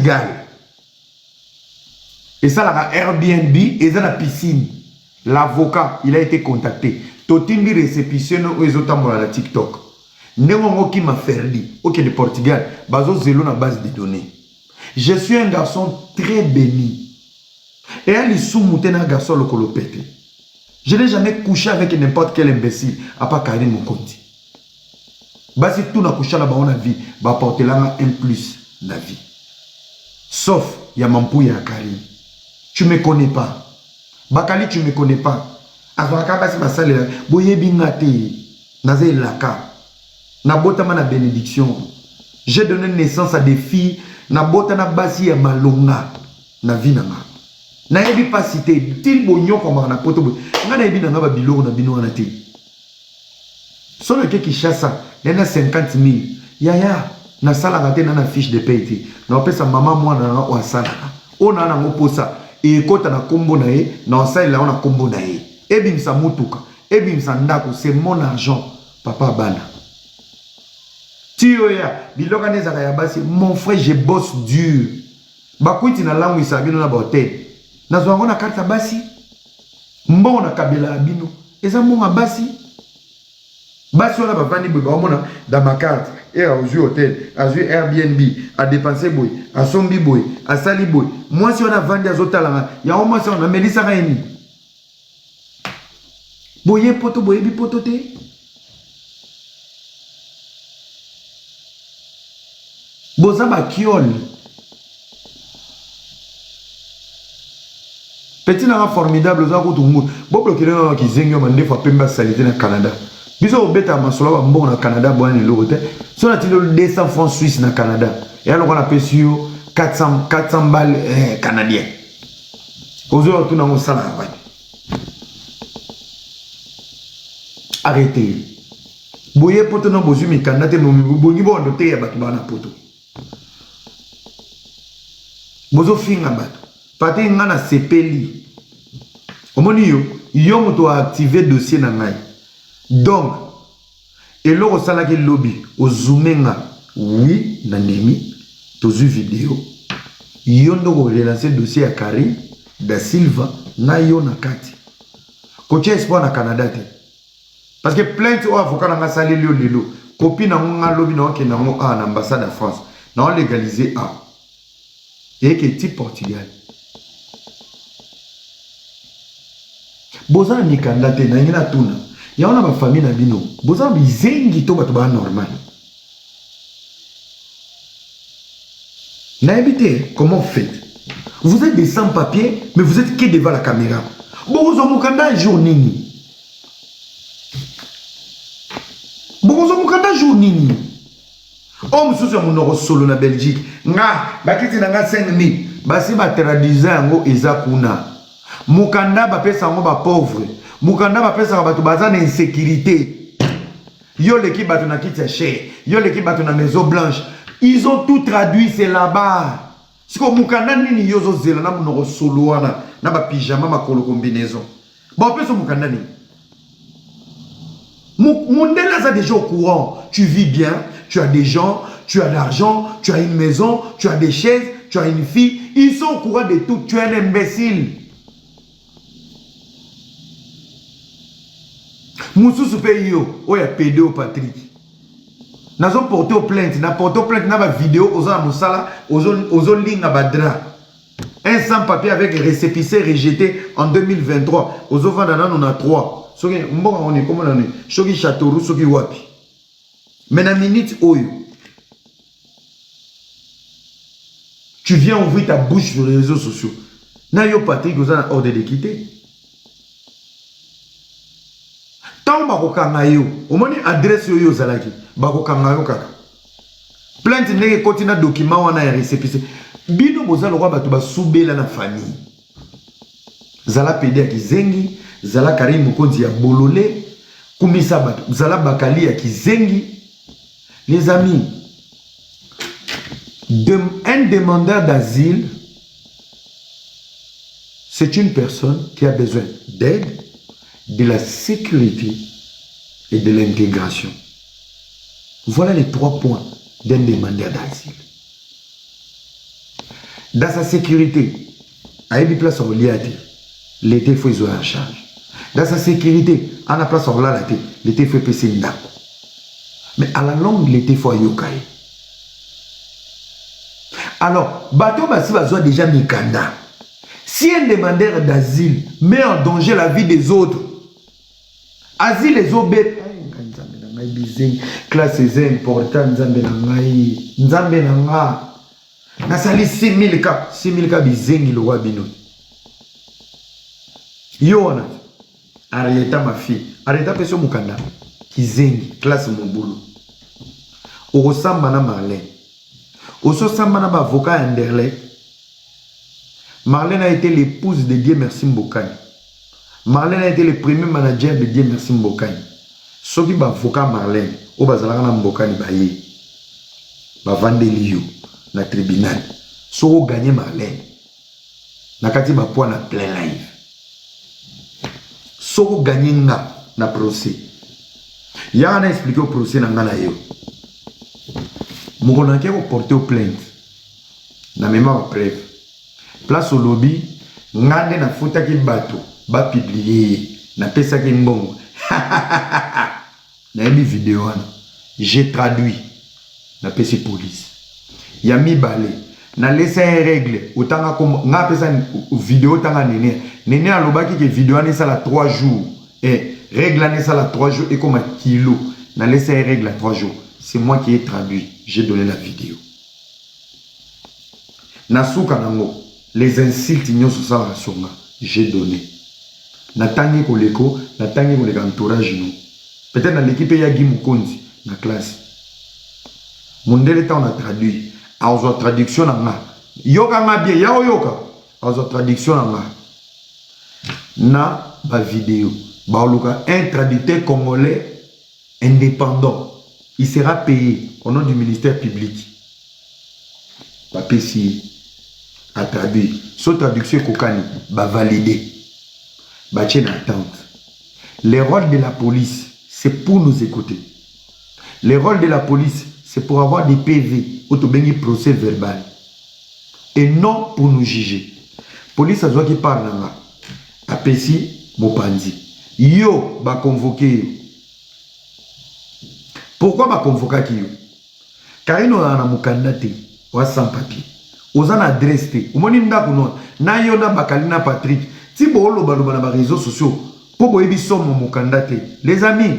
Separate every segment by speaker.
Speaker 1: Portugal. Et ça, là, Airbnb, et ça, la piscine. L'avocat, il a été contacté. Totimbi réception aux autres à la TikTok. Néanmoins, qui m'a fait dire, ok, de Portugal, bazo zélo na base de données. Je suis un garçon très béni. Et elle est sous-mouté un garçon le colopété. Je n'ai jamais couché avec n'importe quel imbécile, à part Karim Mokonti. Basi tout n'a couché là-bas, on a vie, va porter là un plus la vie. Sauf, il y a Mampou, il y a Karim. Tu ne me connais pas. Bakali, tu ne me connais pas. Azwaka basi basale, boye bingate, naze laka. Nabota ma na bénédiction. J'ai donné naissance à des filles, nabota na basi ya malonga, na vie na ma. Na yebi pas cité, til bonyo comme na poto bo. Nga yebi na nga ba biloko na bino na te. Solo qui chasse ça, il y a 50 000. Yaya, na sala ngate na fiche de paye. Na pesa maman moi na wa sala. On a na ngoposa. Et quand on a combo nae, na ça là on a combo nae. Ebim sa mutuka, ebim sa ndako, c'est mon argent, papa bana. Tioya, biloka nezaka ya basi, mon frère je bosse dur. Bakuiti na langue isabino na bote. Na zo ngona carte basi. Mbona na kabela abino. Eza monga basi. Basi on a bavandi boba omona dans ma carte. Et à jouer hôtel, à jouer Airbnb, à dépenser boy, à sombi boy, à sali boy. Moi si on a vendu à Zotalanga, il y a au moins si on a Mélissa Raini. Boye poto boye bi poto te. Boza ba kiol. Petit na formidable za ko tungu. Bo bloquer na ki zengyo mande fa pemba salité na Canada. Biso obeta masolo ba mbongo na Canada boani lote. So na tilo 200 francs suisses na Canada. Et alors on a payé sur 400 balles canadiens. Ozo tout na mo sala ba. Arrêtez. Boye poto na bozu mi Canada no bongi bo ndote ya batu bana poto. Bozo finga batu. Pati ngana sepeli. Omoni yo moto a activer dossier na ngai. Donc, et là, on a lobby, au zoomenga, oui, nanemi, tozu vidéo. Yondo ko relancer dossier à Karim da Silva, na yo na kati. Coach espoir na Canada te. Parce que plainte au avocat na sali lelo, copie na nga lobby na ke na mo a na ambassade de France, na légaliser a. Et que type Portugal. Boza ni Canada te na ngina tuna. Il y a une famille na bino. Vous avez zengi to bato ba normal. N'habitez comment vous faites? Vous êtes des sans-papiers, mais vous êtes que devant la caméra. Bon, vous avez un jour nini. Bon, vous avez un jour nini. Oh, monsieur, c'est mon solo na Belgique. Nga, bakiti na nga 5 000. Basi ba traduisa ngo ezakuna. Mukanda ba pesa ngo ba pauvre. Mukanda ba pesa ba baza na insécurité. Yo l'équipe batu na kiti cher. Yo l'équipe batu na maison blanche. Ils ont tout traduit, c'est là-bas. C'est comme Mukanda nini yozo zela na monoko solo wana na ba pyjama makolo combinaison. Bon pesa Mukanda ni. Mondela ça déjà au courant. Tu vis bien, tu as des gens, tu as de l'argent, tu as une maison, tu as des chaises, tu as une fille. Ils sont au courant de tout. Tu es un imbécile. Moussou Soupeyo, oh, il y a pédé Patrick. Nous avons porté plainte, nous avons porté plainte dans la vidéo, aux Moussala, aux lignes à Badra. Un sans-papier avec récépissé rejeté en 2023. Aux Ovandana, on a 3. On est comment on est? Soki Châteauroux, Soki Wapi. Mais dans la minute, tu viens ouvrir ta bouche sur les réseaux sociaux. Nayo Patrick, vous avez ordre de quitter. Tant bakokanga yo, omoni adresse yo zalaki, bakokanga yo kaka. Plainte nenge kotina document wana ya récépissé. Bino bozalo kwa batu ba soubela na famille. Zala pede ya kizengi, zala Karim Mokonzi ya bololé, kumisa batu, zala bakali ya kizengi. Les amis, un demandeur d'asile, c'est une personne qui a besoin d'aide, de la sécurité et de l'intégration. Voilà les 3 points d'un demandeur d'asile. Dans sa sécurité, à une place au lié, l'été faut jouer en charge. Dans sa sécurité, à la place au lié, l'été faut passer une dame. Mais à la longue, l'été faut yokai. Alors, bateau basi va déjà mikanda. Si un demandeur d'asile met en danger la vie des autres, asile les obé. Classe est importante, Nzambe nangai. Nzambe nanga. Nasali 6000 cas, 6000 cas bizengi lo wabino. Yona. Arrêta ma fille. Arrêta peso mukanda. Kizengi, classe mon boulot. Orosamba na Marlène. Ososamba na ba avocat Anderlecht. Marlène a été l'épouse de Dieu Merci Mbokani. Marlène a été le premier manager de Dieu Merci Mbokani. Ce qui va avocat Marlène, au bazalaka na Mbokani baye. Ba vandeli yo na tribunal. So gagner Marlène. Na kati ba poa na plein live. So gagner nga na procès. Ya na expliquer au procès na nga na yo. Moko ko porter au plainte. Na mémoire preuve. Place au lobby, ngande na fota ki bato, ba publier, na pesa ki mbongo. Na une vidéo, j'ai traduit, na pesa police. Ya mi balé, na laissé une règle, autant comme na pesa vidéo tanga nene. Nene a lobaki que vidéo ane ça la 3 jours. Et règle ane ça la 3 jours et comme un kilo. Na laissé une règle à 3 jours. C'est moi qui ai traduit, j'ai donné la vidéo. Na souka nango. Les insultes nyoso sala songa j'ai donné natangi koleko natangi koleka entourage nous peut-être dans l'équipe ya Guy Mukonzi na classe mondele ta on a traduit a ozo traduction na yoka nga bien ya yoka ozo traduction na ba vidéo ba luka un traducteur congolais indépendant il sera payé au nom du ministère public ba PC a traduit. Son traduction Kokani va valider. Va en attente. Le rôle de la police, c'est pour nous écouter. Le rôle de la police, c'est pour avoir des PV, autobéni procès verbal. Et non pour nous juger. Police a besoin qui parle là. Apesi Mopandi. Yo va convoquer. Pourquoi va convoquer qui yo? Car il y a un mukandate ou sans papier. Aux adresses, au moins na yona bakalina Patrick, si bolo baloba na réseaux sociaux, pour boyebi somme mukandate. Les amis,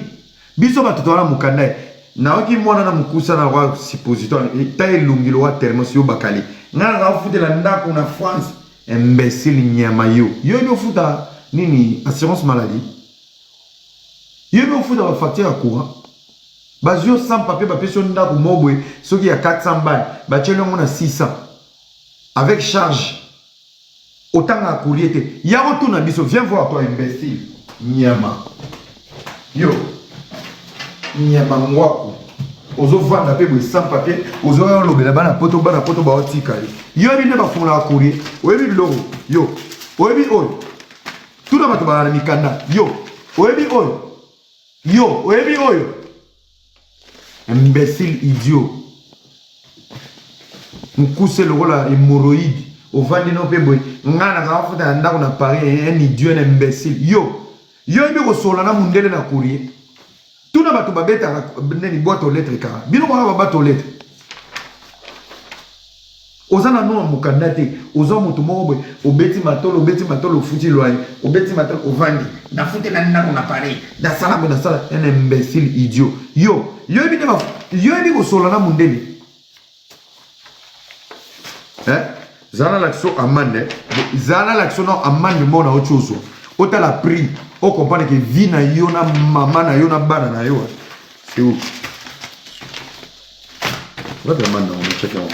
Speaker 1: biso batotola mukanda, na oki mwana na mukusa na wa suppositoire, taille lungilo wa thermos yo bakali. Na la fute la ndako na France, imbécile nyama yo. Yo yo futa nini assurance maladie. Yo yo futa la facture à courant. Bazio sans papier, papier sur ndako mobwe, ce qui a 400 balles, bachelo on a 600. Avec charge, autant à courrier. Il y a un tour biso, viens voir toi, imbécile. Nyama. Yo. Nyama mwako. Ozo voir la papier sans papier. Ozo voir le bela bana poto ba otika. Yo bi ne ba fona à courrier. Oyebi logo. Yo. Oyebi oy. Tout le monde ba na mikanda. Yo. Oyebi oy. Yo. Oyebi oy. Imbécile idiot. Mkuse le rôle hémorroïde au vandi no peboy ngana ka futa ndako na Paris un idiot un imbécile yo bi ko sola na mundele na courrier tout na bato babeta neni boîte aux lettres ka bino ba bato aux lettres ozana no mukandate ozo mutu moko boy obeti matolo futi loye obeti matolo au vandi na futa na ndako na Paris da sala un imbécile idiot yo bi ko sola na mundele. Zana l'action amande, zana l'action non amande mon na autre chose. Ota la prix, on comprend que vie na yona maman na yona bana na yo. C'est où? Votre maman on check out.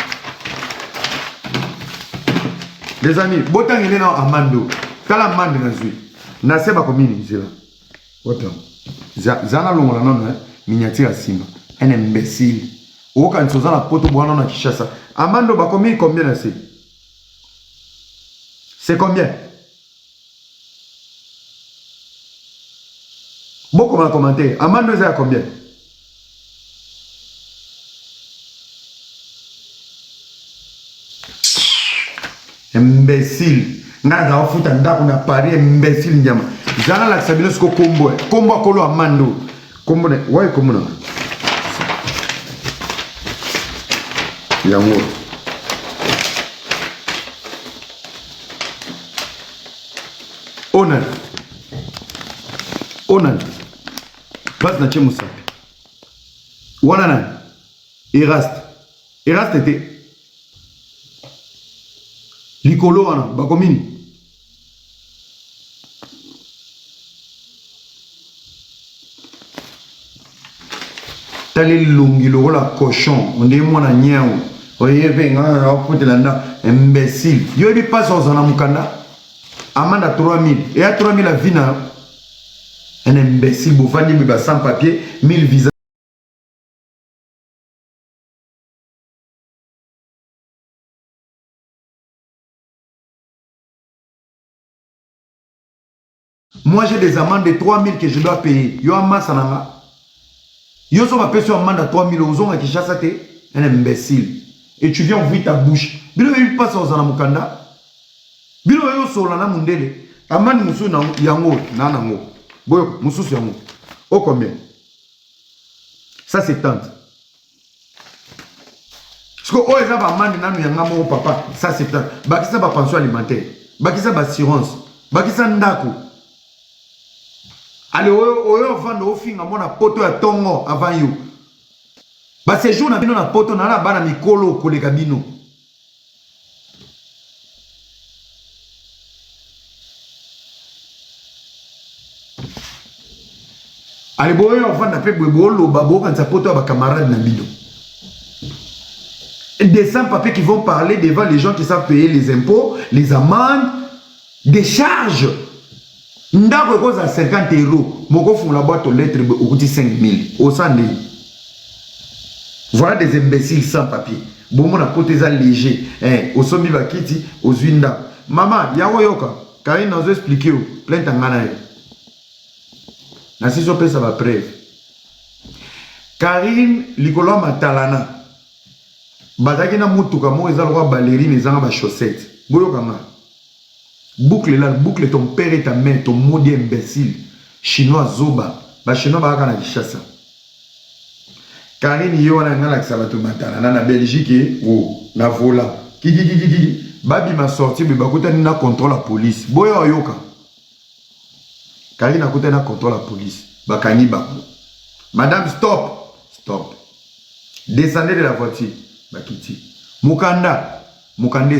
Speaker 1: Les amis, botan il est na amando. Tala amande na zui. Na seba komini zela. Botan. Zana longa non miniature simba. Un imbécile. Oka nsoza na poto bwana na Kishasa. Amando bakomi combien là c'est combien? Beaucoup m'ont commenté. Amando c'est à combien? Imbécile. Nada ofuta ndako na Paris imbécile nyama. Zana la sabino sko kombo. Kombo akolo amando. Kombo ne ouais kombo na. Yango. Onan. Onan. Pas na chemu sapi. Wanana. Eraste. Eraste était likolo wana bakomini tali lungi lokola cochon on dit mwana nyao oyebe nga okutela nda imbécile yo bi passe ozana mukanda amanda 3000 et à 3000 la vie na un imbécile bofandi biba sans papier 1000 visa. Moi, j'ai des amendes de 3000 que je dois payer. Yo amma sananga. Yo so ma paye sur amende à 3000 euros à Kinshasa te. Un imbécile. Et tu viens ouvrir ta bouche. Bilo yo passe aux anamukanda. Bilo yo so lana mundele. Amande musu na yango na nango. Boyo musu yango. Oh combien? Ça c'est tante. Parce que oh eza ba amande nanu yanga mo papa. Ça c'est tante. Bakisa ba pension alimentaire. Bakisa ba assurance. Bakisa ndako. Allez, oyo vando ofinga mona poto ya tongo avant you. Ba séjour na bino na poto na la bana mikolo koleka bino. Allez, boyo vanda pe bolo babo quand ça poto ba camarade na bino. Des sans-papiers qui vont parler devant les gens qui savent payer les impôts, les amendes, des charges. Ndako cause à 50 euros, moko font la boîte aux lettres au coût 5000 au sandé. Voilà des imbéciles sans papier. Bon mon côté ça léger, au sommet bakiti, aux winda. Maman, yawo yoka, Karine nous expliquer plein tangana. Na si sope ça va preuve. Karine likolo matalana. Bataki na mutuka mo ezalo kwa ballerine ezanga ba chaussettes. Boyoka nga. Boucle là, boucle ton père et ta mère, ton maudit imbécile. Chinois Zoba. Ba chinois ba kana Kinshasa. Karine yo na ngala sabato matana na Belgique o na vola. Kiki. Babi m'a sorti be bakuta na contrôle la police. Boyo yoka. Karine a kuta na contrôle la police. Bakani ba. Madame stop. Descendez de la voiture. Bakiti. Mukanda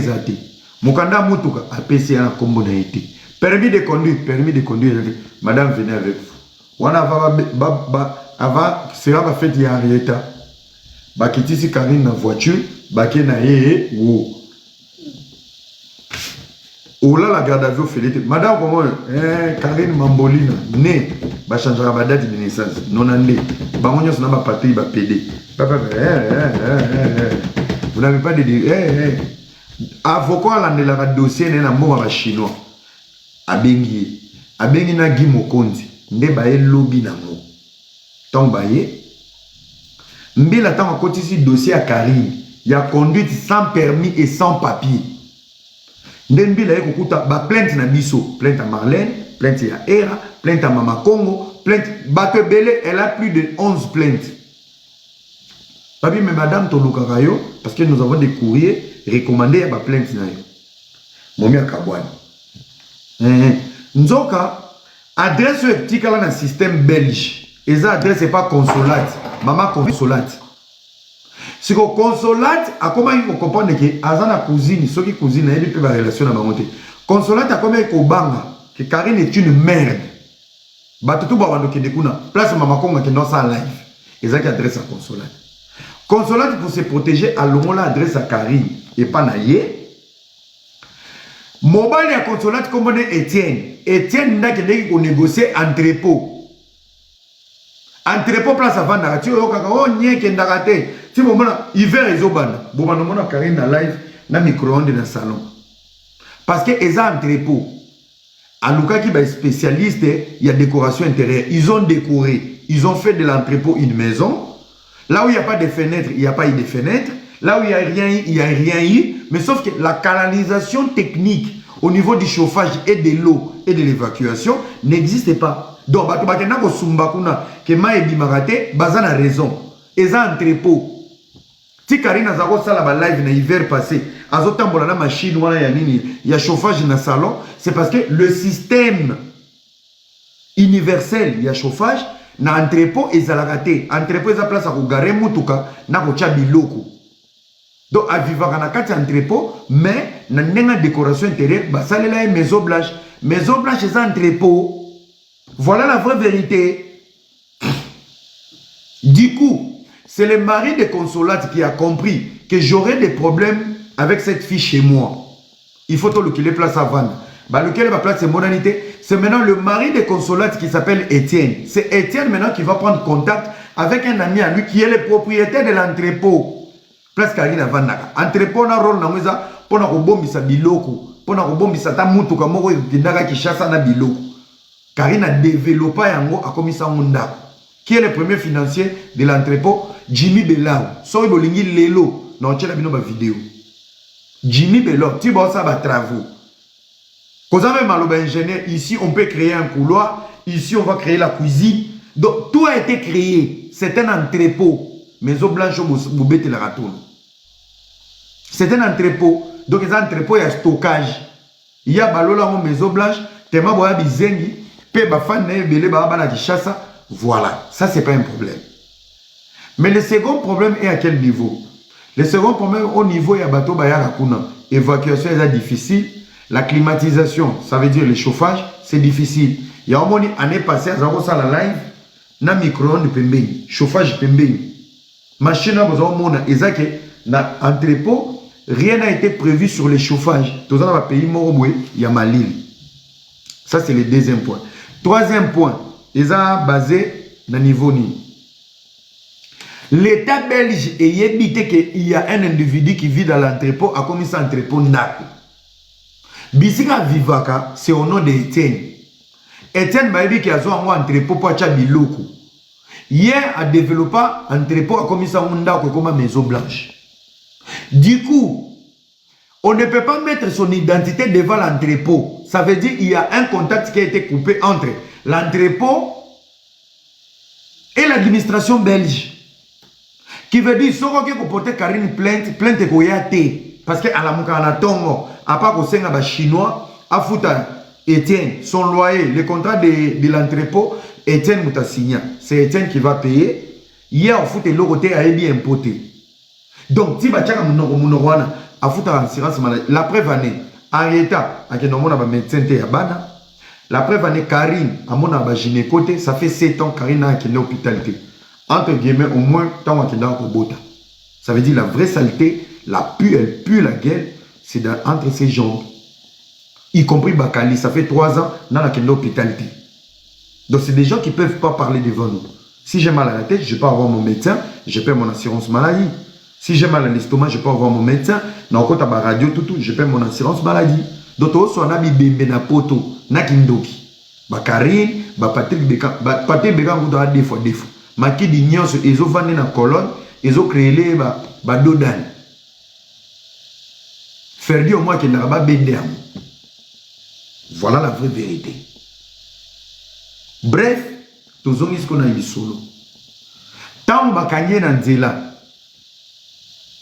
Speaker 1: zate. Mukanda mutuka apesi na kombo na été. Permis de conduire. Madame venez avec vous. Wana avant sera ba fête ya Arieta. Bakiti si Karine na voiture, baké na ye wo. Ola la garde à vue félité. Madame comment Karine Mambolina né ba changera ba date de naissance. Nonandé. Bangonyo sona ba patrie ba PD. Papa vous n'avez pas de avocat la la dossier na mboka ba chinois abengi na Guy Mokonzi nde ba lobby na mo tant ba ye mbila tant akotisi dossier à Karine ya conduite sans permis et sans papier nde mbila ye kokuta ba plainte na biso, plainte à Marlène, plainte à Era, plainte à Mama Congo, plainte bato belé, elle a plus de 11 plaintes. Papi mais madame Tolukakayo parce que nous avons des courriers recommandé à ma plainte na yo. Momi akabwani. Nzoka adresse petit kala na système belge. Et ça adresse c'est pas consolate. Maman consolate. Si ko consolate a comment il faut comprendre que azana cousine, ceux qui cousine elle peut avoir relation na bangote. Consolate a comment ko banga que Karine est une merde. Batutu ba wando ke dekuna place Mama Kongo qui dans sa live. Et ça qui adresse à consolate. Consolate pour se protéger à l'homme adresse à Karine et pas naïe. Mobile à consolate comme on est Étienne. Étienne n'a qu'à négocier entrepôt. Entrepôt place avant d'arrêter. Tu vois, n'y qu'un d'arrêter. Si vous voulez, hiver et zobana. Bon, on a Karine dans live, dans micro-ondes dans le salon. Parce que les entrepôts, à Luka qui est spécialiste, il y a décoration intérieure. Ils ont décoré. Ils ont fait de l'entrepôt une maison. Là où il n'y a pas de fenêtres, il n'y a pas eu de fenêtres. Là où il n'y a rien, il n'y a rien eu. Mais sauf que la canalisation technique au niveau du chauffage et de l'eau et de l'évacuation n'existe pas. Donc, que Maïbi Marate, Bazan a raison. Et ça, entrepôt. Si Karine a sala ba live na hiver passé, azotambola na machine wala ya nini, il y a chauffage dans le salon, c'est parce que le système universel, il y a chauffage, na entrepôt et zalagate. Entrepôt est place à gare mutuka na kocha biloko. Donc à vivre na kati entrepôt, mais na nenga décoration intérieure, ba salela e maison blanche. Maison blanche c'est entrepôt. Voilà la vraie vérité. Du coup, c'est le mari de Consolate qui a compris que j'aurais des problèmes avec cette fille chez moi. Il faut tout qu'il ait place à vendre. Bah, lequel va place c'est modernité. C'est maintenant le mari de Consolate qui s'appelle Étienne. C'est Étienne maintenant qui va prendre contact avec un ami à lui qui est le propriétaire de l'entrepôt. Place Karine Vandaka. Entrepôt na rôle na mweza pour na kobombisa biloko. Pour na kobombisa ta mutuka moko tindaka ki chassa na biloko. Karine a développé yango a komisa mundako. Qui est le premier financier de l'entrepôt? Jimmy Belao. Soy bolingi lelo. Non, tu as vu vidéo. Jimmy Belao. Tu vois ça, va travaux. Quand on a mal ingénieur, ici on peut créer un couloir. Ici on va créer la cuisine. Donc tout a été créé. C'est un entrepôt. Maison blanche, vous bêtez la ratoune. C'est un entrepôt. Donc les entrepôts, il y a stockage. Il y a balola maison blanche. Tema boya bizengi. Pe bafan ne bele baba qui chasse. Voilà, ça c'est pas un problème. Mais le second problème est à quel niveau? Le second problème au niveau il y a bateau bayara kuna. Évacuation est difficile. La climatisation, ça veut dire le chauffage, c'est difficile. Il y a au moins une année passée, à la live, na micro-ondes pembeni, chauffage pembeni. Machine à besoin au monde, exact, na entrepôt, rien n'a été prévu sur le chauffage. Tout ça dans le pays Moroboué, il y a Malil. Ça c'est le deuxième point. Troisième point. Ils ont basé dans le niveau ni. L'État belge est évité qu'il y a un individu qui vit dans l'entrepôt, a commis cet entrepôt Ndaku. Bisika Vivaka, c'est au nom d'Étienne. Étienne Baïbi qui a joué un entrepôt pour acheter biloko. Hier a développé un entrepôt, a commis ça Ndaku comme Maison Blanche. Du coup, on ne peut pas mettre son identité devant l'entrepôt. Ça veut dire qu'il y a un contact qui a été coupé entre l'entrepôt et l'administration belge. Qui veut dire, si vous portez Karine plainte est koyate. Parce qu'à la Moukana Tongo, à part qu'au Sénat chinois, à Fouta, Étienne, son loyer, le contrat de l'entrepôt, Étienne Mouta signé. C'est Étienne qui va payer. Hier, au Fouta, l'autre a bien impoté. Donc, si vous avez un à Fouta assurance maladie, la preuve année, en état, à qui nous avons un médecin à Bana. La preuve année, Karine, à mon gynéco, ça fait 7 ans Karine a été l'hôpitalité. Entre guillemets, au moins, tant qu'elle est au bota. Ça veut dire la vraie saleté, elle pue la gueule, c'est entre ses jambes. Y compris Bakali, ça fait 3 ans, dans la l'hôpitalité. Donc, c'est des gens qui ne peuvent pas parler devant nous. Si j'ai mal à la tête, je peux avoir mon médecin, je paie mon assurance maladie. Si j'ai mal à l'estomac, je peux avoir mon médecin. Dans le cas radio, je paie mon assurance maladie. Donc, on a mis Bembe poto, na kindoki. Karine, Patrick Bécan, Patrick Bécan, vous avez des fois. Maki di nyonso, ils ont vendu dans la colonne, ils ont créé les dodan. Faire dire au moins qu'il n'y a pas bendé. Voilà la vraie vérité. Bref, tous on ce qu'on a eu solo. Tant bakanye na nzela.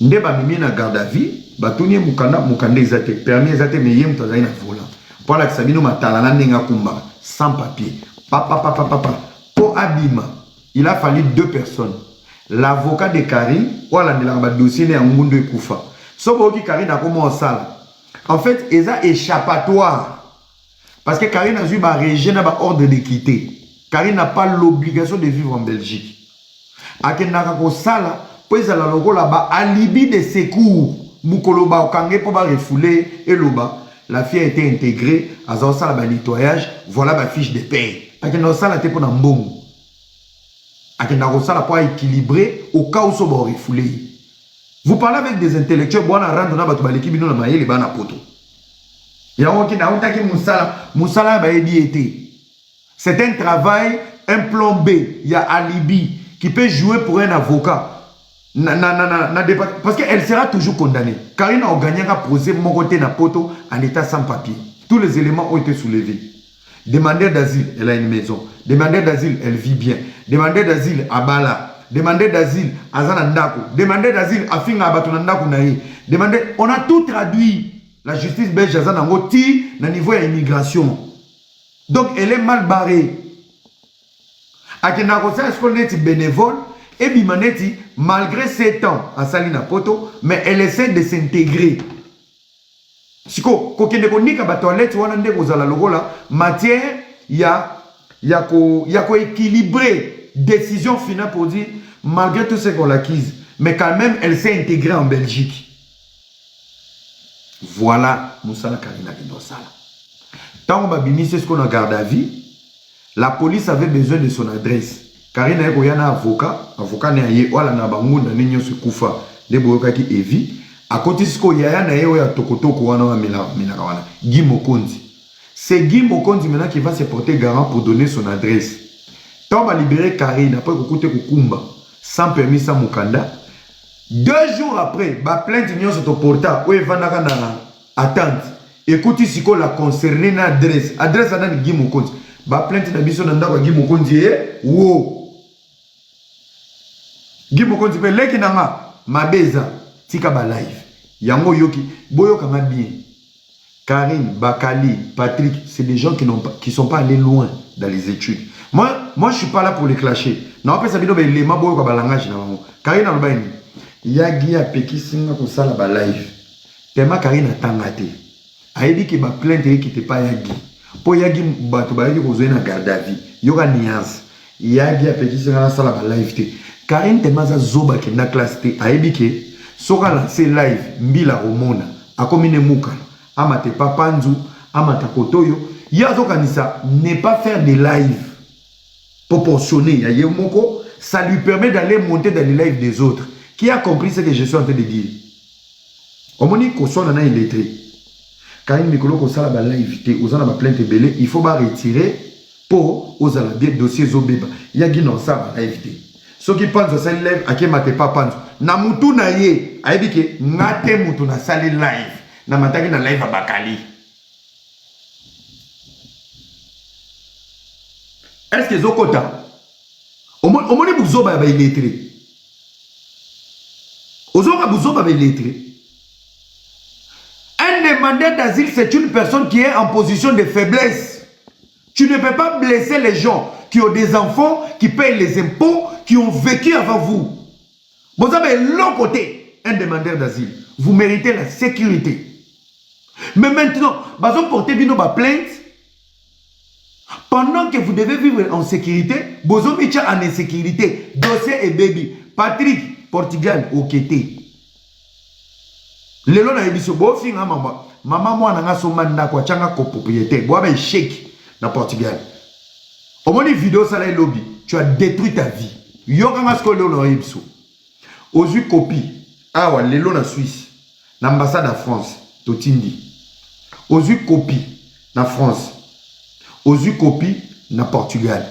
Speaker 1: Nde ba mimi na garde à vie, batunye mukanda ezate, permis ezate me yem tazai na volant. Pour la sabino matalana nenga kumba, sans papier. Papa. Pour abima. Il a fallu 2 personnes. L'avocat de Karine, ou la dossier de Ngundo Koufa. Sauf que Karine a commencé ça. En fait, il y a échappatoire. Parce que Karine a eu un régime, un ordre de quitter. Karine n'a pas l'obligation de vivre en Belgique. Aken Nakako Sala, puis elle a là-bas, alibi de secours. Moukoloba, Okangé pour refouler, et loba. La fille a été intégrée, à Zansala, nettoyage, voilà ma fiche de paie. Aken Nakosala, t'es pour un bon. Nakosala pour équilibrer au cas où ça va refouler. Vous parlez avec des intellectuels, bon, on a rendu dans la l'équipe, nous, on a les bana poto. Il y a un qui n'a pas Moussala, c'est un travail, un plan B, il y a alibi, qui peut jouer pour un avocat. Parce qu'elle sera toujours condamnée. Karine a gagné un procès mon côté na poto en état sans papier. Tous les éléments ont été soulevés. Demandeur d'asile, elle a une maison. Demandeur d'asile, elle vit bien. Demandeur d'asile, à Bala. Demandeur d'asile, à Zanandako. Demandeur d'asile, à Finga Batunandako Naye. On a tout traduit. La justice belge, à Zanango, na niveau de l'immigration. Donc, elle est mal barrée. À Kenakosa, est-ce qu'on est bénévole? Et Bimaneti, malgré 7 ans à Salina Poto, mais elle essaie de s'intégrer. Siko, kokende konika ba toilette wana ndeko zala lokola matière ko équilibrer décision finale pour dire malgré tout ce qu'on l'acquise, mais quand même elle s'est intégrée en Belgique. Voilà Moussala Karina Kindosala. Tant on va bimisi ce qu'on a gardé à vie, la police avait besoin de son adresse. Karina eko yana avocat ne aye wala na bangunda ninyo se kufa de boyoka ki evi. À côté de yaya na yeo ya tokotoko wana wa milaka wana Guy Mokonzi. C'est Guy Mokonzi maintenant qui va se porter garant pour donner son adresse. Tant on va libérer Karine après kokoute kukumba sans permis sans mukanda. 2 jours après, ba plainte nyo se porta ou evanaka na attente. Écoute siko la concerné na adresse. Adresse ana Guy Mokonzi. Ba plainte na biso na ndako Guy Mokonzi wo. Guy Mokonzi pe leki nanga mabeza tika ba live. Yango yoki boyo kanga bien. Karine, Bakali, Patrick, c'est des gens qui sont pas allés loin dans les études. Moi je suis pas là pour les clasher. Non, après ça bino les ma boyo ka ba langage na bango. Karine alobani. Yagi a peki singa ko sala ba live. Tema Karine atangate. Ayebi ki ba plainte qui te pas Yagi. Po Yagi bato ba yaki ko zoena garde à vie. Yoka niance. Yagi a peki singa sala ba live te. Karine tema za zoba ki na classe te. Ayebi ke soka lancé live mbila romona akomine muka amate papanzu amata kotoyo yazo kanisa ne pas faire des lives proportionnés ya yemoko, ça lui permet d'aller monter dans les lives des autres. Qui a compris ce que je suis en train de dire? Omoni ko sona na illettré quand il mikolo ko sala ba live te ozana ba plainte belé, il faut ba retirer pour ozala bien dossier zobeba yagi non ça ba live te. Ceux qui pensent que ça live ake mate papanzu na mutu na ye ayebi ke ngate mutu na sali live na mataki na live Bakali. Est-ce que zokota omoni buzoba ba illettré ozoka buzoba ba illettré? Un demandeur d'asile, c'est une personne qui est en position de faiblesse. Tu ne peux pas blesser les gens qui ont des enfants, qui payent les impôts, qui ont vécu avant vous. Vous avez l'autre côté, un demandeur d'asile. Vous méritez la sécurité. Mais maintenant, vous portez une plainte. Pendant que vous devez vivre en sécurité, vous avez en insécurité. Dossier et baby. Patrick, Portugal, au Kété. Lelo na ebiso bo finga maman moi na so manda kwa changa ko propriété. Bo ba chèque na Portugal. Au moins vidéo ça là lobby, tu as détruit ta vie. Yo kanga sko lelo na ebiso. Ozu copie. Ah ouais, lelo na Suisse. Na ambassade à France, totindi. Ozu copie na France. Ozu copie na Portugal.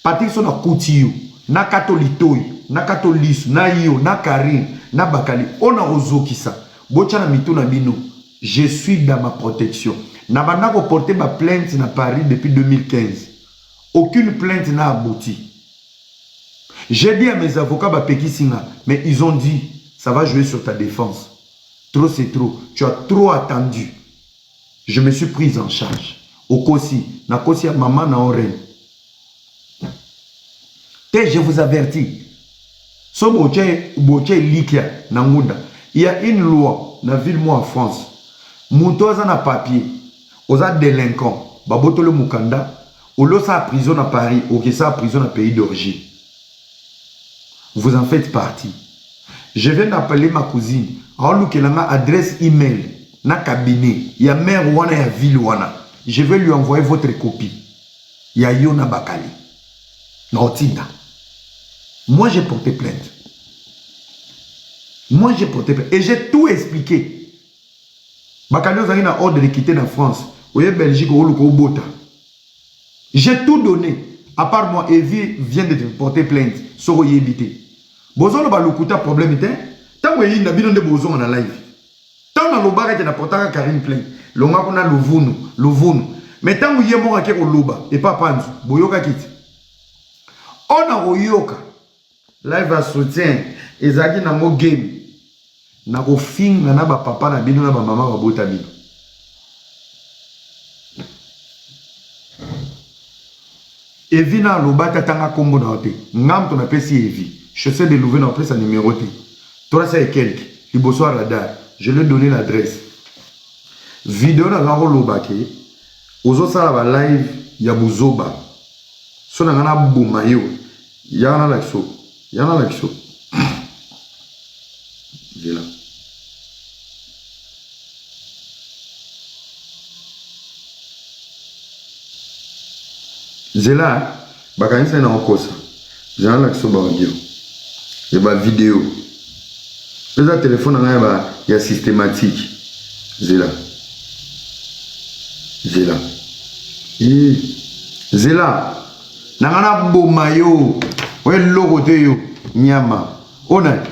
Speaker 1: Patrick so na Coutinho, na Katolitoy, na Katolis, na Yo, na Karine, na Bakali. On a ozokisa. Je suis dans ma protection. N'a pas porté ma plainte à Paris depuis 2015. Aucune plainte n'a abouti. J'ai dit à mes avocats, mais ils ont dit, ça va jouer sur ta défense. Trop c'est trop. Tu as trop attendu. Je me suis prise en charge. Au Kosi, na Kosi à maman na oreille. Je vous avertis. So boche likia na nguda. Il y a une loi dans la ville moi en France. Moutoza na papier, oza délinquant, baboto le mukanda, ou sa prison à Paris, ou que sa prison à pays d'origine. Vous en faites partie. Je viens d'appeler ma cousine. Alors qu'elle a ma adresse email, na cabinet, il y a mère wana ya ville wana. Je vais lui envoyer votre copie. Il y a Yona Bakali. Notinda. Moi j'ai porté plainte. Moi, j'ai porté plainte. Et j'ai tout expliqué. Bakali Ozani a ordre de quitter la France. Oye Belgique, Bota. J'ai tout donné. À part moi, Evie vient de te porter plainte. Soro Yébité. Bozolo ba lokuta problème te. Tango yi na bino nde bozonga na live. Tango na lobaka te na potaka Karim Plein. Longa kuna lovunu. Mais tango ye mo ke ko loba et pas panzu. Boyoka kiti. Ona oyoka. Live a soutien ezaki na mo game. Na ko finga na ba papa na bino na ba mama ba bota bino. Evi na lobata tanga kombo na ote. Ngam ton apesi Evi. Chaussée de Louvain après sa numéroté. Toi ça est quelque. Liboso radar. Je lui ai donné l'adresse. Vidéo na ngaro lobake. Ozo sala ba live ya buzoba. So na ngana buma yo. Yana lakso. Voilà. Zela bakanisa na okosa. Yana lakso ba audio. Et ba vidéo. Le téléphone il y a systématique. Zela. Zela. Nangana boma yo. Ouais logo te yo. Nyama. Ona.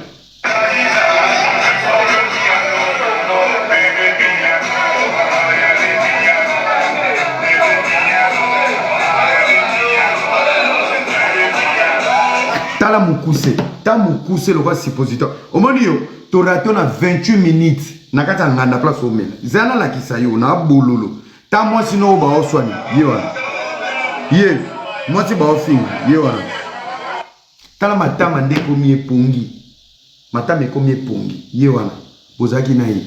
Speaker 1: Tala mukuse. Ta mukuse le roi suppositoire. Au moment yo, toraton a 28 minutes. Nakata nganda place au mel. Zana la kisayo na bololo. Ta moi sino ba oswani. Ye. Moi ti ba ofinga. Ye wana. Tala matama nde komi epongi. Matama komi epongi. Ye wana. Bozaki na ye.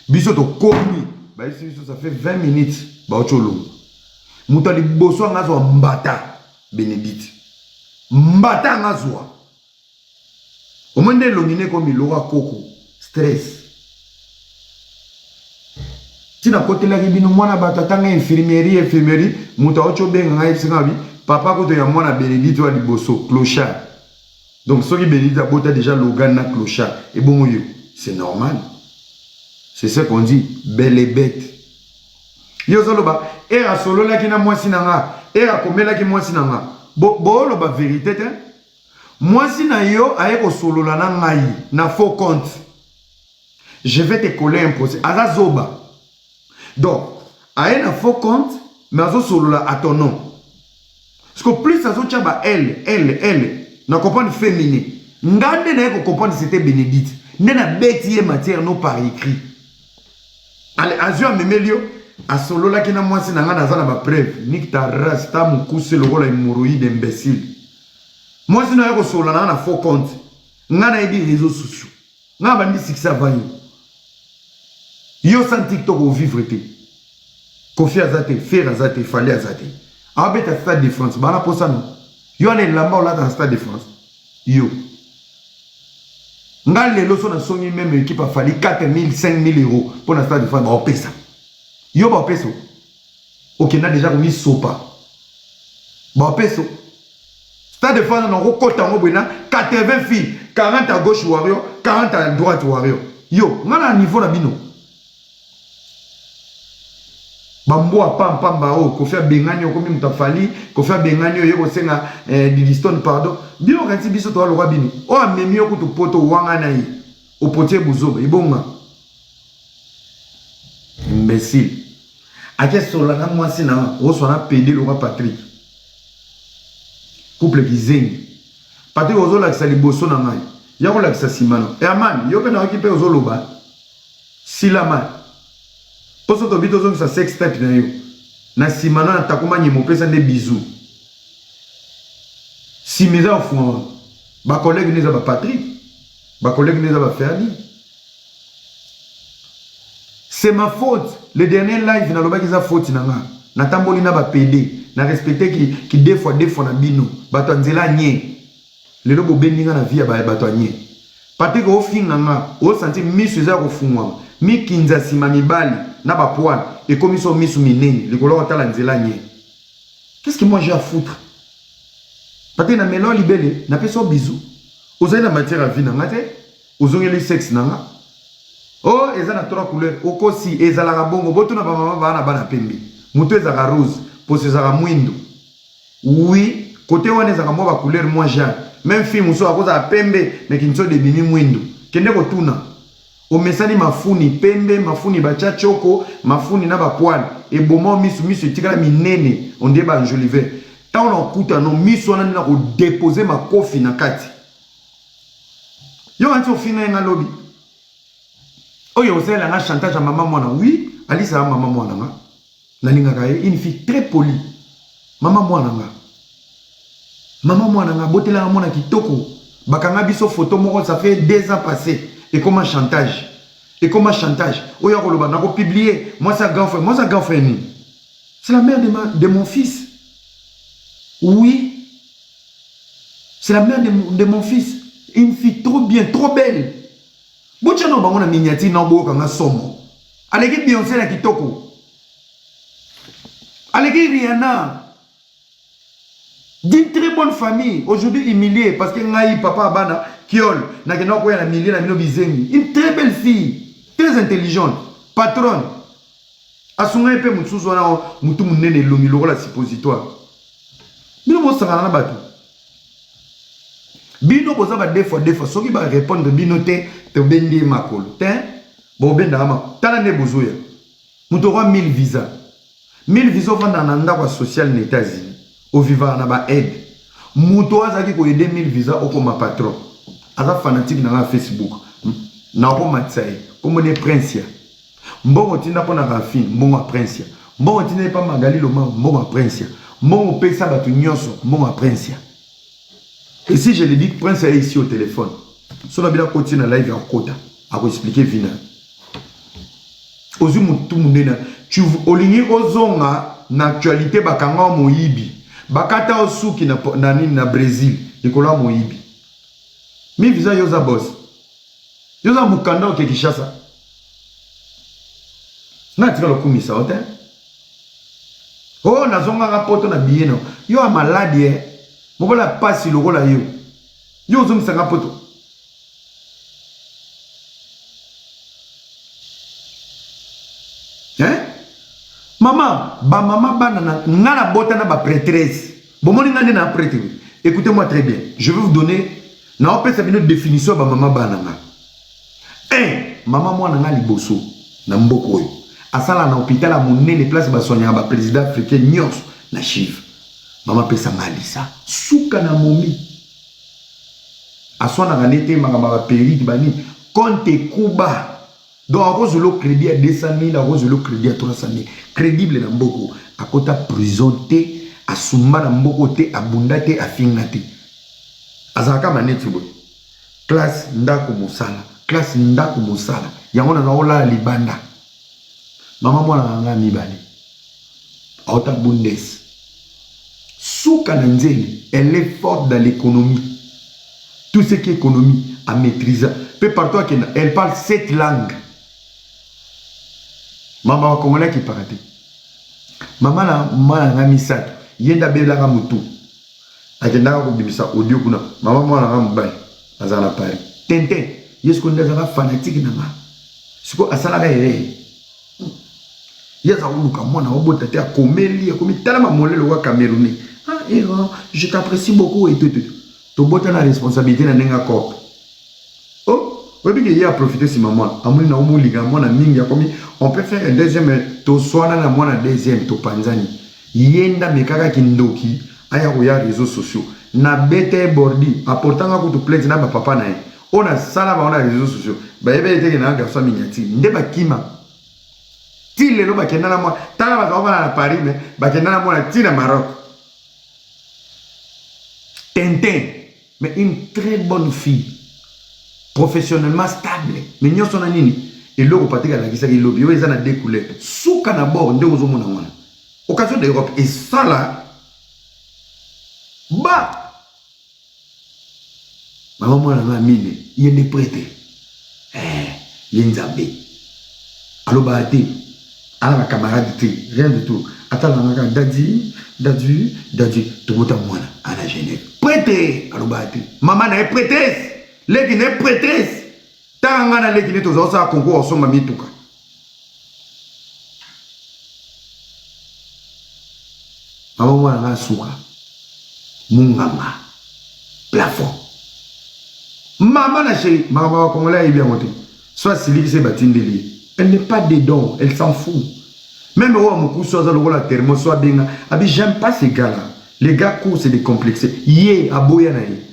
Speaker 1: Biso to komi. Ba ici ça fait 20 minutes ba ocholo. Muta li boso ngazo mbata Bénédicte. Mbata ngazwa. Omende longine komi loga koko. Stress. Tina kote la bino mwana bato tanga infirmerie muta ocho benga ngai singabi papa koto ya mwana Bénédicte wa liboso clochard. Donc soki Bénédicte abota déjà logan na clochard et bon yo, c'est normal. C'est ce qu'on dit, belle et bête. Yo zoloba era solo la kina mwasi nanga, era komela ki mwasi nanga. Bo lo ba vérité te. Mwasi na yo aye ko solo la na ngai na faux compte. Je vais te coller un procès. Arazoba. Donc, aye na faux compte, mais azo solo la à ton nom. Parce que plus azo tchaba elle, na comprendre féminin. Ngande na ko comprendre c'était Bénédicte. Nena bêtier matière non par écrit. Allez, azio memelio a solo la kina mwasi na ngana za na ba preuve. Nik ta race ta mukuse le rôle hémorroïde imbécile. Mwasi na ko solo na faux compte. Ngana ebi réseaux sociaux. Ngaba ndi sikisa vanyi. Yo sans TikTok au vivre te. Kofi azate, faire azate, fallait azate. Abeta Stade de France, bana pour ça non. Yo allez là-bas là dans Stade de France. Yo. Ngal les loso na songi même équipe a fallu 4000, 5000 euros pour la Stade de France. Ba pesa. Yo ba peso. Ok, na déjà remis sopa. Ba peso. Stade de France na kokota ngo bena 80 filles, 40 à gauche warrior, 40 à droite warrior. Yo, ngana niveau na bino. Bambo a pam bao, Kofi Bengani okomi mutafali, Kofi Bengani yeko senga Didiston pardon. Bino kanti biso to aloka bino. O amemi okutu poto wanga na yi. Opotie buzoba ibonga. Imbécile. Ake sola na mwasi na o sona pédé le roi Patrick. Couple kizengi. Patrick ozola kisa liboso na ngai. Yako la kisa simano. E amani, yo pe na okipe ozoloba. Silama. Pour ce que tu as sex step na yo na simana na takuma nyemo pesa nde bisou si mes enfants ba collègue neza ba Patrick ba collègue neza ba Ferdi c'est ma faute le dernier live na loba kiza faute na nga na tamboli na ba PD na respecter qui deux fois na bino bato nzela nye le lobo beninga na via ba bato nye Patrick o finga nga o senti misu za ko fungwa mi kinza sima mibali na ba poil et comme ils sont mis sous minene le color tala nzela nye. Qu'est-ce que moi j'ai à foutre? Parce que na melo libélé na peso bisou ozali na matière à vie na ngate ozongeli sexe na nga oh eza na trois couleurs okosi ezala ka bongo boto na ba mama bana bana pembe muto ezaka rose pour ezaka mwindo oui côté wana ezaka mo ba couleur moi j'ai même film so akoza pembe mais kinso de bimi mwindo kende ko tuna o mesani mafuni pembe mafuni bacha choko mafuni na ba poil et bomo misu tikala minene on dit ba Jolivet tant on kuta no misu wana na ko déposer ma kofi na kati yo anti ofina nga lobby oyo osela nga chantage à maman mwana oui alisa maman mwana nga nalinga kaye une fille très polie maman mwana nga botela nga mwana kitoko bakanga biso photo moko ça fait 2 ans passé et comment chantage oyo akoloba na ko publier moi ça girlfriend c'est la mère de mon fils oui c'est la mère de mon fils une fille trop bien trop belle bocha no bango na miniati na boka nga somo aleki Beyoncé na kitoko aleki Rihanna d'une très bonne famille aujourd'hui humiliée parce que ngai papa bana kiol na kena ko ya na milieu na mino bizengi une très belle fille très intelligente patronne asunga pe mutsuzo na mutu munene longi lokola suppositoire bino mo sangana na batu bino boza ba deux fois soki ba répondre bino te bendi makolo te bo benda ma tala ne bozoya mutu roi 1000 visa vanda na ndako social na États-Unis au vivant na ba aide mutu azaki ko aider 1000 visa okoma patron aza fanatique na Facebook na ko matsaye comme ne prince mbongo tinda pona rafine mbongo prince mbongo tinda pa magali loma mbongo prince mbongo pesa batu nyonso mbongo prince. Et si je le dis que Prince est ici au téléphone, si on a bien continué la live en quota, à vous expliquer vina. Ozu mutu munena, tu olingi ozonga na actualité bakanga moyibi, bakata osuki na nini na Brésil, ekola moyibi. Mi visa yoza boss. Yoza mukanda ke Kinshasa. Na tika lokumisa hotel. Oh nazonga rapoto na bieno. Yo a maladie. Mobola pasi lokola yo. Yo zomi sanga poto. Hein? Maman, maman banana ngana bota na ba prêtresse. Bomoni ngane na prêtre. Écoutez-moi très bien. Je vais vous donner na opesa bino définition ba maman banana. Maman moi na liboso na mboko yo. Asala na hôpital a monene place ba sonya ba président africain nyos na chiffre. Maman pesa malisa suka na momi aswana ganete magamba perite bani compte kuba donc arozolo crédit à 200 000 arozolo crédit à 300 000 crédible na mboko akota prison te asumba na mboko te abunda te afinga te azaka maneti bo classe ndako musala yango na ola libanda mama mwana nga mibale auta bundes Souka Nanzeli, elle est forte dans l'économie. Tout ce qui est économie, à maîtriser. Peu partout, elle parle 7 langues. Maman Congolais qui parle. Maman la maman misat. Yenda bela kamutu. Akenda ko bimisa audio kuna. Maman moi la mbai. Azala Paris. Tintin. Yesko ndazala fanatique na ma. Siko asala ka ere. Yeza uluka mwana obota te akomeli akomi tala mamolelo wa Camerounais. Je t'apprécie beaucoup et tout. Tu as la responsabilité de nenga corps. Oh, oui, a profité si maman. Amuli na omu liga mwana mingi akomi. On peut faire un deuxième. To soana na mwana deuxième to panzani. Yenda mekaka kindoki. Aya koya réseaux sociaux. Na bete bordi. Apportant ko to plainte na ba papa na. On a sala ba on a réseaux sociaux. Ba ebe ete na garçon mignati. Ndeba kima. Ti lelo ba kenda na moi. Tala ba ko na Paris mais ba kenda na moi ti na Maroc. Tintin, mais une très bonne fille, professionnellement stable. Mais nous sommes nini et l'eau parti à la guisa qui lobby, ils en a découlé. Souka na bord, on est aux occasion d'Europe et ça là, bah, maman moi la mine, il y a des prêtres, il y a une zabé, allo bahati, à la camarade rien du tout. Attends la dadi, tout le monde à la Genève. Prêtez, alobati. Maman n'est prêtresse. L'église n'est prêtresse. Tant qu'on a l'église, tous les autres concours sont mamie tout cas. Maman moi la souka. Mungama. plafond. Maman la chérie, maman congolais est bien montée. Soit Sylvie c'est Batindeli. Elle n'est pas dedans, elle s'en fout. Même au Moukou, soit la thermo, soit bien. J'aime pas ces gars-là. Les gars courent, c'est décomplexés. Yé, à Boya naï.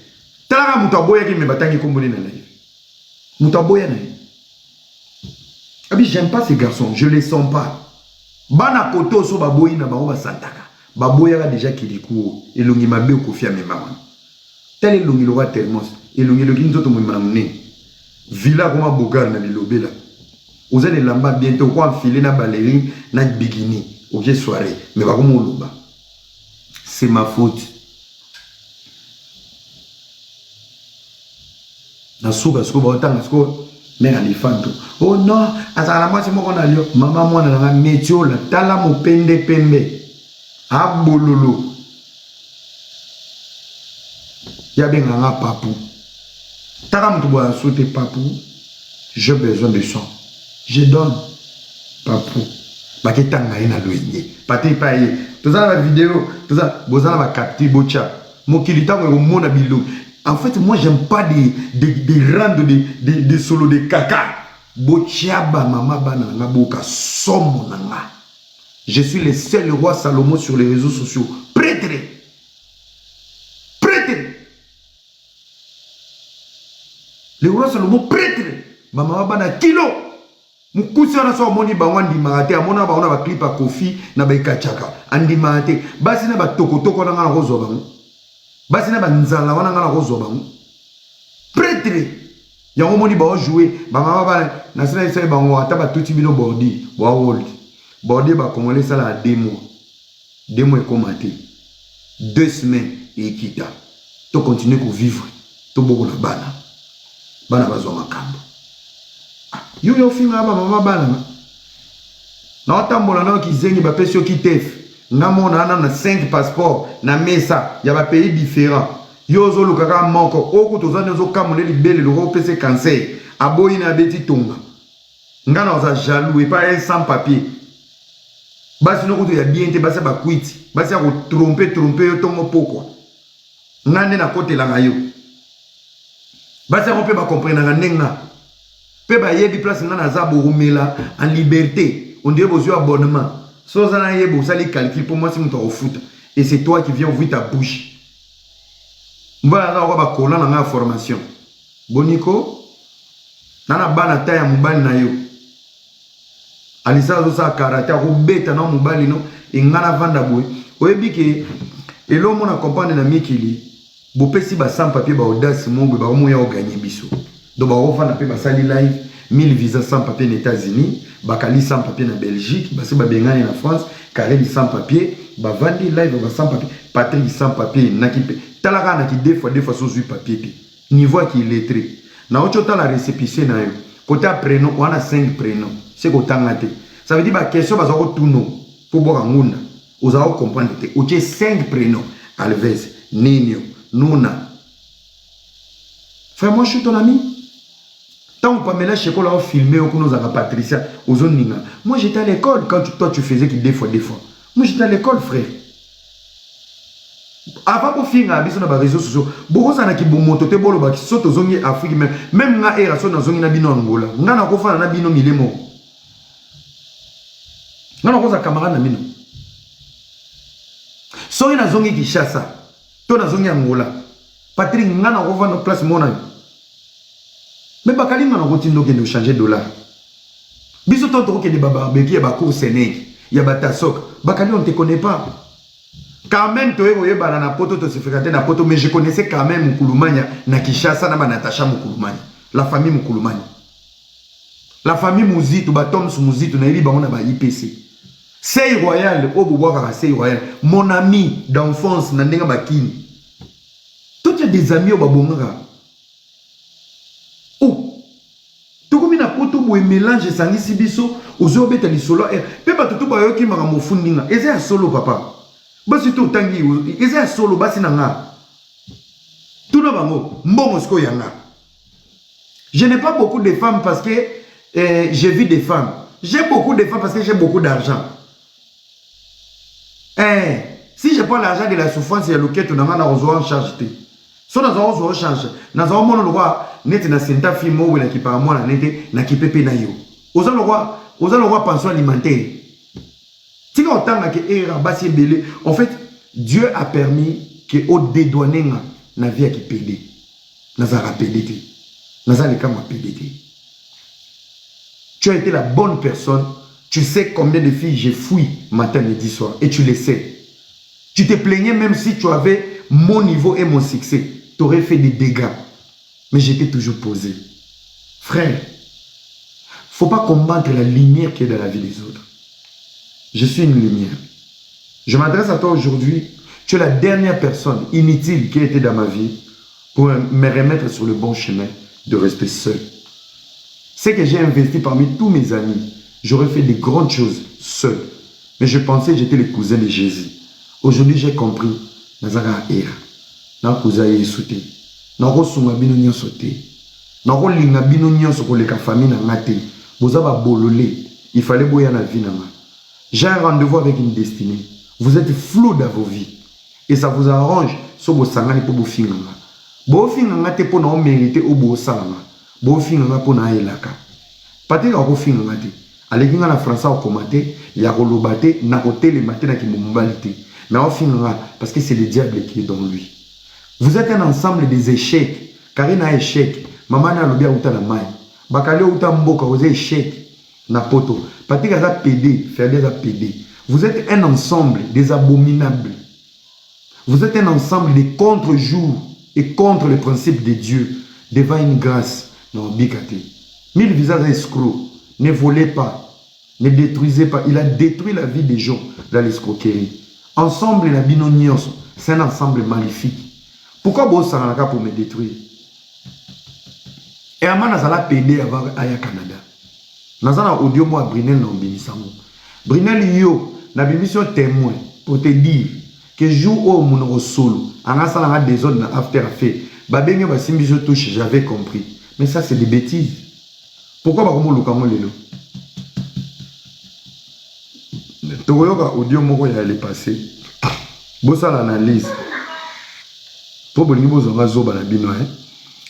Speaker 1: Tala Moutaboya qui me batangi komboni na naï. Moutaboya naï. J'aime pas ces garçons, je les sens pas. Bana koto so baboyi na bango basantaka. Baboya ga déjà qui découvre. Et l'ongi mabe au kofi à mes mamans. Tel est l'ongi lora thermos. Et l'ongi logi nzoto mouimanamoune. Villa comme un bogar na lilobe là. Vous allez là-bas bientôt quoi enfiler na ballerine na bikini. Ok soirée. Mais pas comme on loba. C'est ma faute. Na souba souba autant parce que mais on est oh non, à moi c'est moi qu'on a lieu. Maman moi na métier là, tala mo pende pembe. A bololo. Ya ben nga papou. Tara mo boa sauter papou. J'ai besoin de sang. Je donne papou. Baketanga ina loyenye. Pati paye. Tout ça la vidéo, tout ça, bozala va capter bocha. Mokilita ko mona bilo. En fait, moi, j'aime pas des rangs de solo de caca. Bochiaba, mama, banana, boka, somme, nanga. Je suis le seul roi Salomon sur les réseaux sociaux. Prêtre. Prêtre. Le roi Salomon, prêtre. Mama, banana, kilo. Moukoussi, on a so moni ba wandi maate. Amona ba on a ba clip a Kofi na ba ikachaka. Andi maate. Basi na ba toko toko na nga rozo ba. Basi na banzala wana ngana rozo bango prêtre yango moni ba jouer ba mama ba na sala isa bango ata ba tuti bino bordi ba hold bordi ba congolais sala 2 mois et commenté 2 semaines et quitta to continuer ko vivre to boko na bana bazwa makambo yo finga ba mama bana na otambola na kizengi ba pesio kitef Namo na 5 passeports na mesa ya ba pays différents yozo lukaka moko oku tozana yozo kamule libele lo pese cancer aboyi na beti tonga ngana oza jaloux et pas un sans papier basi no kuto ya bien te basi ba quit basi ya ko tromper yo tongo pokwa ngane na kote la ngayo basi ya ko pe ba comprendre nga nenga pe ba yebi place ngana za borumela en liberté on dirait besoin abonnement. So ça n'a pas les calculs pour moi c'est mon temps au foot et c'est toi qui viens ouvrir ta bouche. Voilà là on va coller dans la formation. Boniko, nana bana taille mobile na yo. Alisa zo sa karaté ko beta na mobile no et ngana vanda boy. Oyebi ke elo mona comprendre na mikili. Bo pesi ba sans papier ba audace mon ba mo ya o gagner biso. Donc ba o vanda pe ba sali live 1000 visas sans papier aux États-Unis, Bakali sans papier en Belgique, Bassi Babengani en France, Kareli sans papier, Bavandi live sans papier, Patrick sans papier, Nakipe. Talaga naki deux fois sous papier. Niveau qui est lettré. Na ochota la récépissé na yo. Côté prénom, on a 5 prénoms. C'est qu'on tangate. Ça veut dire que question va avoir tout nom. Pour boire ngunda. Vous allez comprendre que vous 5 prénoms. Alves, Nino, Nuna. Frère, moi je suis ton ami. Tant que Pamela Cheko l'a filmé, ou que nous avons Patricia, aux zones Ninga. Moi j'étais à l'école quand toi tu faisais qu'il des fois. Moi j'étais à l'école, frère. Avant pour finir, sur les réseaux sociaux, beaucoup de gens qui ont monté bolo qui sont aux zones Afrique même na era sont dans zone nabino Angola. Nga na ko fa na bino milemo. Nga na ko za camarade na bino. So na zone Kinshasa, to na zone Angola. Patrick nga na ko fa na place mona. Mais Bakali n'a pas de changer de dollar. Biso tonto ke de barbecue ba cour Sénégal, ya batasok. Bakali on te connaît pas. Quand même toi voyez banana poto to se fréquenter na poto mais je connaissais quand même Mukulumanya na Kinshasa na Natacha Mukulumanya. La famille Mukulumanya. La famille Muzitu batom su Muzitu na iliba on a ba IPC. Sey Royal au boboa Sey Royal. Mon ami d'enfance na ndenga bakini. Tout y a des amis au babonga. Tout mélange sangi sibiso ozo beta li solo pe ba tutu ba yo ki maka mofundinga eza ya solo papa basi to tangi eza ya solo basi nanga tout na bango mbongo siko yanga. Je n'ai pas beaucoup de femmes parce que j'ai vu des femmes. J'ai beaucoup de femmes parce que j'ai beaucoup d'argent. Si je prends l'argent de la souffrance et le quête on a en charge. So na zawo zo change. Na zawo mono lwa net na senta fi mo wena ki pa mo na nete na ki pepe na yo. Oza lwa pension alimentaire. Tika otanga ke era basi belé. En fait, Dieu a permis que au dédouaner na vie qui pédé. Na za rapidité. Na za le kama pédé. Tu as été la bonne personne. Tu sais combien de filles j'ai fouillé matin, midi, soir. Et tu le sais. Tu te plaignais même si tu avais mon niveau et mon succès. Tu aurais fait des dégâts. Mais j'étais toujours posé. Frère, il ne faut pas combattre la lumière qui est dans la vie des autres. Je suis une lumière. Je m'adresse à toi aujourd'hui. Tu es la dernière personne inutile qui a été dans ma vie pour me remettre sur le bon chemin de rester seul. C'est que j'ai investi parmi tous mes amis. J'aurais fait des grandes choses seul. Mais je pensais que j'étais le cousin de Jésus. Aujourd'hui, j'ai compris. Nazara era. Na cousin Yesuté. Na rosunga bino nyonso te. Na rolinga bino nyonso ko leka famille na ngate. Vous avez bololé. Il fallait boya na vie na nga. J'ai un rendez-vous avec une destinée. Vous êtes flou dans vos vies. Et ça vous arrange. So bo sangani po bo finganga. Bo finganga te po na mérité o bo salanga. Bo finganga po na elaka. Pate ka ko finganga te. Aleki nga na français au commenté, ya koloba te na kote le matin na ki mobalité. Mais au finganga parce que c'est le diable qui est dans lui. Vous êtes un ensemble des échecs. Car il y a un échec. Maman na lobia uta na mai. Bakale uta mboka vous échec na poto. Pate ka za pédé, faire des pédé. Vous êtes un ensemble des abominables. Vous êtes un ensemble des contre-jours et contre les principes de Dieu devant une grâce. Non, bikate. 1000 visages escrocs. Ne volez pas. Ne détruisez pas. Il a détruit la vie des gens dans l'escroquerie. Ensemble, la binonios, c'est un ensemble maléfique. Pourquoi vous êtes pour me détruire? Et à moi, je vais pédé avant Aya Canada. Je vais audio moi Brinel na Binisango. Brinel yo, na bimission témoin pour te dire que jour où mon solo, en a des zones after affair, babenyo ba simbiso touche, j'avais compris. Mais ça c'est des bêtises. Pourquoi ba komo lokamo lelo? Toyoka audio moko ya aller passer. Bossa l'analyse. Pour bolingi bozonga zoba na bino hein.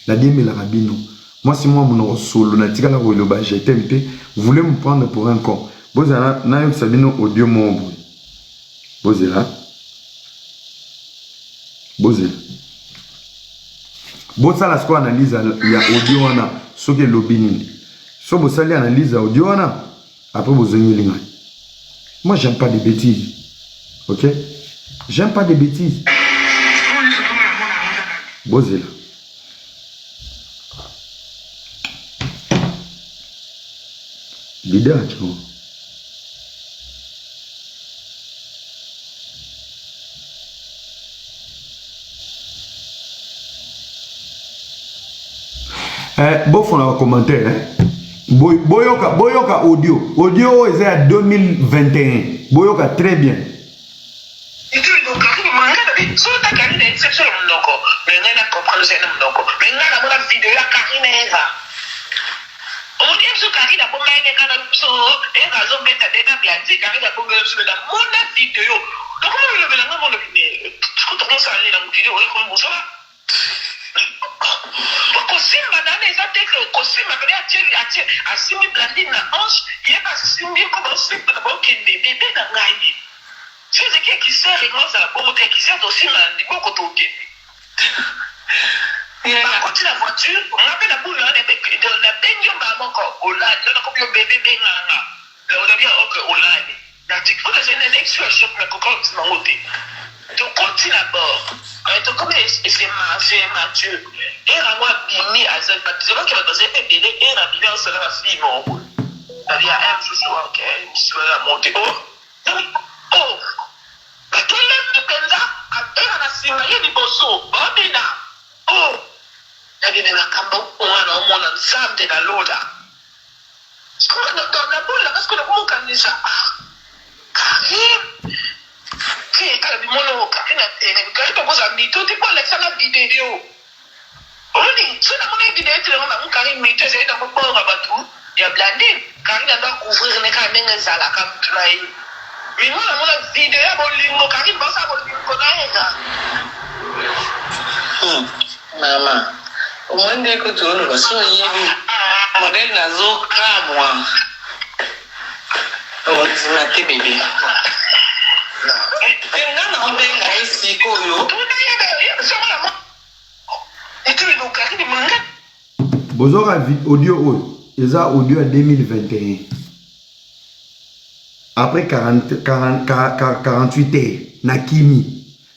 Speaker 1: La dieme la rabino. Moi si moi mon solo na tika la loba j'étais mpe, vous voulez me prendre pour un con. Bozana na yo sabino audio mo. Bozela. Bozela. Bossa la sco analyse ya audio wana soki lobini. So bossa li analyse audio wana après bozongi linga. Moi j'aime pas des bêtises. OK? J'aime pas des bêtises. Bozela. Leader tu vois. Bon fond dans commentaire hein. Boyoka audio est à 2021. Boyoka très bien.
Speaker 2: Quand la voiture, on appelle la boule, la baigne, on l'a comme bébé benganga. On a bien au lade. La technique, on a une élection, je me compte ma moté. Tu continues d'abord. Tu commences, c'est Mathieu. Et à moi, bimi, à cette partie, c'est vrai qu'il va passer un délai, et la bilan sera la fille, mon. Il y a un jour, ok, je suis à la montée. Oh, mais tout le monde, et à la simaille, il bosso, Bobina. Oh, il y a un cambo, on a un ensemble de la loda. Dans la boule, parce que le monde a dit ça. Karim, qui est à l'imono, Karim, Karim, parce que j'ai tout, tu peux laisser la vidéo. On dit, si on a une vidéo, tu as Karim, mais tu sais, dans mon corps, il y a Blandine. Karim a couvrir les caméras, ça la capture. Mais moi, la vidéo, Karim, ça, on dit,
Speaker 3: Maman, au moins dès que tu le reçois, il y a un modèle nazo moi. On dit ma bébé. Non, on est là ici, Koyo.
Speaker 1: Bozora audio eza audio à 2021. Après 48 heures, Nakimi.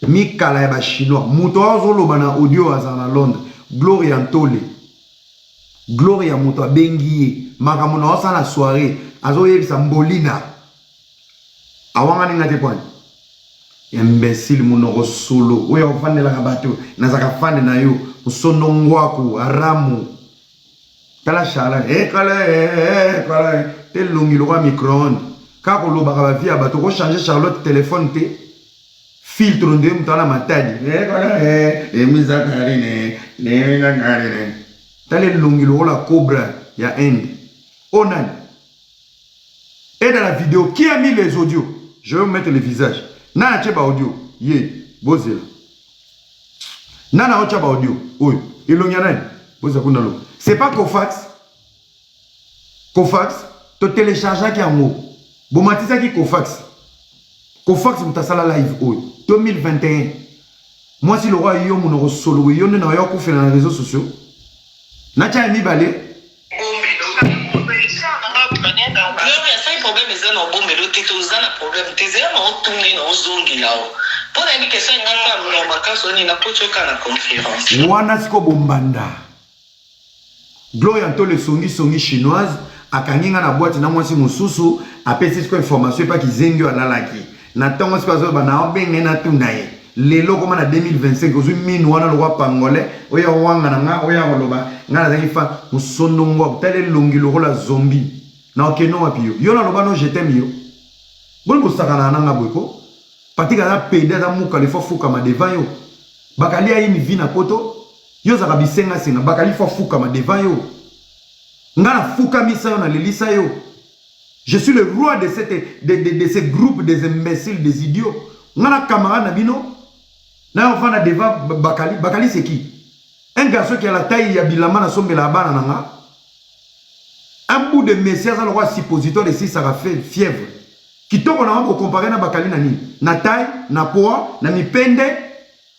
Speaker 1: Mikala ya ba chinois. Muto azoloba na audio azana Londres. Gloria Ntole. Gloria muto abengi. Makamuna osa na soirée. Azo yebisa Mbolina. Awanga ninga te point. Imbécile munoko solo. Oya ofande la kabato. Nazaka fande na yo. Usono ngwaku. Aramu. Tala chala. Kala. Te lungi loka micro-ondes. Kako lo baka ba via bato ko changer Charlotte téléphone te. Filtre nde mutala matadi. Emiza karine. Tale lungi loka la cobra ya Inde. Onan. Et dans la vidéo, qui a mis les audios? Je vais vous mettre le visage. Nana tcheba audio. Ye, bozela. Nana tcheba audio. Oui. Ilonyanan. Boza kunalo. C'est pas Kofax. Kofax. To télécharger qui a mot. Bomatisa qui Kofax. Kofax mutasala live. Oui. 2021. Moi si le roi yo mon solo yo ne na yo ko faire dans les réseaux sociaux. Nacha mi balé.
Speaker 3: Problème est un bon mais l'autre est aux un problème t'es un tourner dans zongi là pour une question nganga ma kaso ni na pochoka na conférence
Speaker 1: wana siko bombanda Gloria Ntole songi chinoise akanginga na boîte na mwasi mususu apesi siko information pas ki zengyo alalaki na tongo siko zo bana obenge na tunaye lelo koma na 2025 ozu minu wana lo pangolais oya wanga na oya koloba ngana zaki fa musondongo tele longi lo la zombie. Na okeno wapio yo na loba no je t'aime yo bol bo sakana nanga bweko patika na pede da muka le fofuka ma devant yo bakali a une vie na poto yo zaka bisenga senga bakali fofuka ma devant yo ngana fuka misa yo na lelisa yo. Je suis le roi de ces groupes des imbéciles, des idiots. Ngana camarade na bino na on va devant bakali c'est qui? Un garçon qui a la taille ya bilama na sombe la bana nanga. Un bout de messieurs à l'endroit suppositoire de si ça a fait fièvre. Qui tombe en comparer na bakali nani. Na taille, na poids, na mi pende.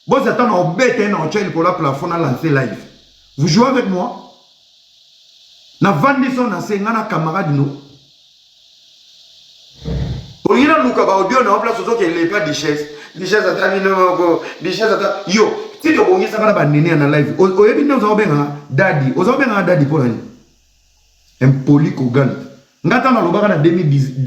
Speaker 1: Bon, ça t'en a bête, na chel pour la plafond à lancer live. Vous jouez avec moi? Na vandi son na se ngana camarade no. Pour y aller luka ba audio na place auto qu'il est pas de chaise. Des chaises à tamino, des chaises à yo. Si tu bongi ça va ba nene na live. O yebi nous a benga daddy. O za benga daddy pour rien. Impoli Kogan. Ngata na lobaka na 2010